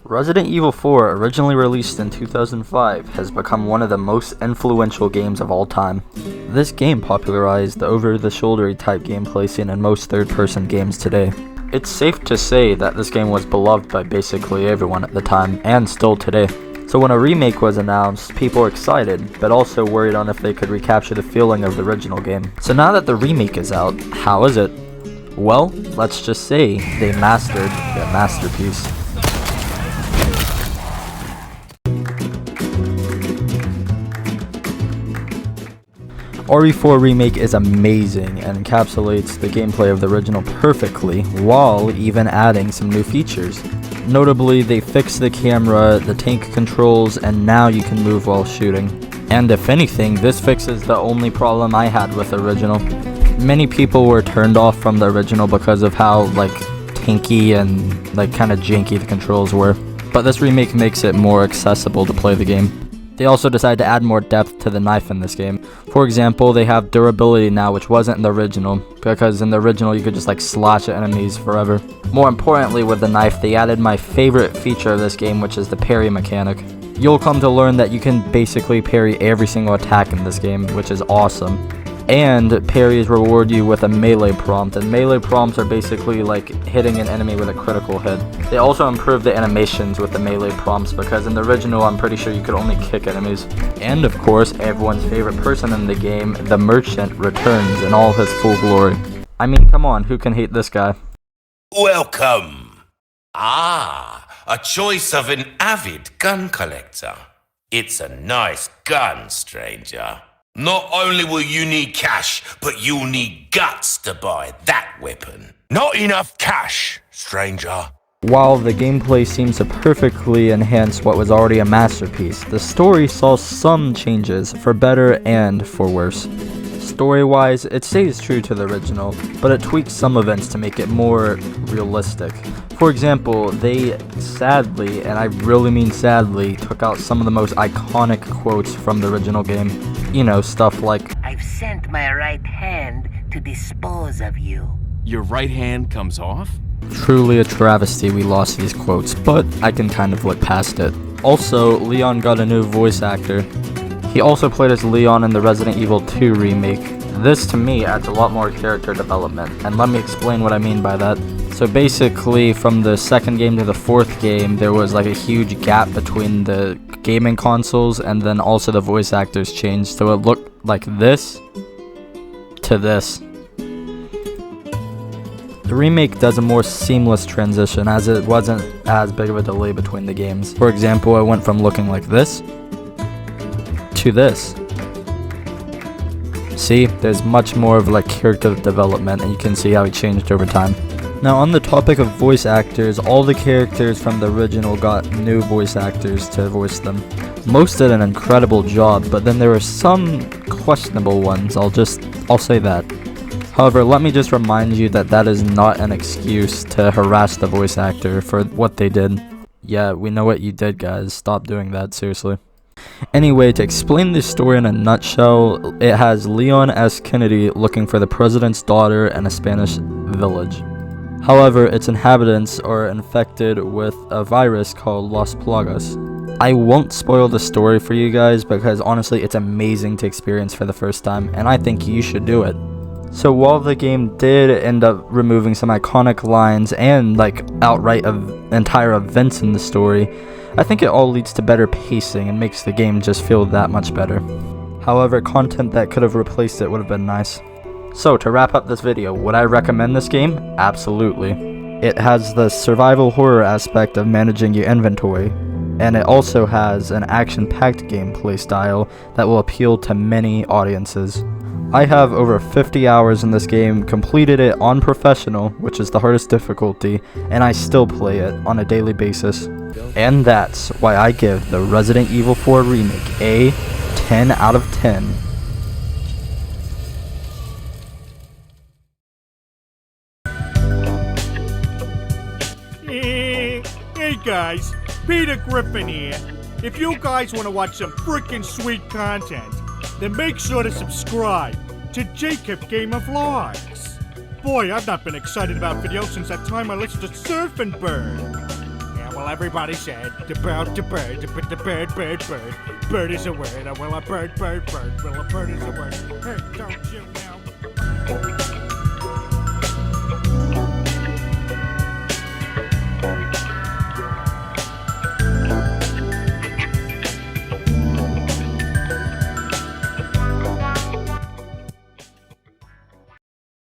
Resident Evil 4, originally released in 2005, has become one of the most influential games of all time. This game popularized the over-the-shoulder type gameplay seen in most third-person games today. It's safe to say that this game was beloved by basically everyone at the time, and still today. So when a remake was announced, people were excited, but also worried on if they could recapture the feeling of the original game. So now that the remake is out, how is it? Well, let's just say they mastered their masterpiece. RE4 Remake is amazing and encapsulates the gameplay of the original perfectly, while even adding some new features. Notably, they fixed the camera, the tank controls, and now you can move while shooting. And if anything, this fixes the only problem I had with the original. Many people were turned off from the original because of how, tanky and, kind of janky the controls were. But this remake makes it more accessible to play the game. They also decided to add more depth to the knife in this game. For example, they have durability now, which wasn't in the original, because in the original you could just slash at enemies forever. More importantly, with the knife, they added my favorite feature of this game, which is the parry mechanic. You'll come to learn that you can basically parry every single attack in this game, which is awesome. And parries reward you with a melee prompt, and melee prompts are basically hitting an enemy with a critical hit. They also improved the animations with the melee prompts, because in the original I'm pretty sure you could only kick enemies. And of course, everyone's favorite person in the game, the merchant, returns in all his full glory. I mean, come on, who can hate this guy? Welcome! A choice of an avid gun collector. It's a nice gun, stranger. Not only will you need cash, but you'll need guts to buy that weapon. Not enough cash, stranger. While the gameplay seems to perfectly enhance what was already a masterpiece, the story saw some changes, for better and for worse. Story-wise, it stays true to the original, but it tweaks some events to make it more realistic. For example, they sadly, and I really mean sadly, took out some of the most iconic quotes from the original game. You know, stuff like, "I've sent my right hand to dispose of you." Your right hand comes off? Truly a travesty we lost these quotes, but I can kind of look past it. Also, Leon got a new voice actor. He also played as Leon in the Resident Evil 2 remake. This, to me, adds a lot more character development, and let me explain what I mean by that. So basically, from the second game to the fourth game, there was a huge gap between the gaming consoles, and then also the voice actors changed, so it looked like this to this. The remake does a more seamless transition, as it wasn't as big of a delay between the games. For example, I went from looking like this to this. See, there's much more of character development, and you can see how he changed over time. Now, on the topic of voice actors, all the characters from the original got new voice actors to voice them. Most did an incredible job, but then there were some questionable ones, I'll say that. However, let me just remind you that that is not an excuse to harass the voice actor for what they did. Yeah, we know what you did, guys. Stop doing that, seriously. Anyway, to explain this story in a nutshell, it has Leon S. Kennedy looking for the president's daughter in a Spanish village. However, its inhabitants are infected with a virus called Las Plagas. I won't spoil the story for you guys because honestly it's amazing to experience for the first time, and I think you should do it. So while the game did end up removing some iconic lines and outright entire events in the story, I think it all leads to better pacing and makes the game just feel that much better. However, content that could have replaced it would have been nice. So to wrap up this video, would I recommend this game? Absolutely. It has the survival horror aspect of managing your inventory, and it also has an action-packed gameplay style that will appeal to many audiences. I have over 50 hours in this game, completed it on professional, which is the hardest difficulty, and I still play it on a daily basis. And that's why I give the Resident Evil 4 Remake a 10 out of 10. Hey guys, Peter Griffin here. If you guys want to watch some freaking sweet content, then make sure to subscribe to Jacob Gamer Vlogs. Boy, I've not been excited about videos since that time I listened to Surf and Burn. Yeah, well, Well, everybody said the bird, bird. Bird is a word. Well, a bird. Well, a bird is a word. Hey, don't you know?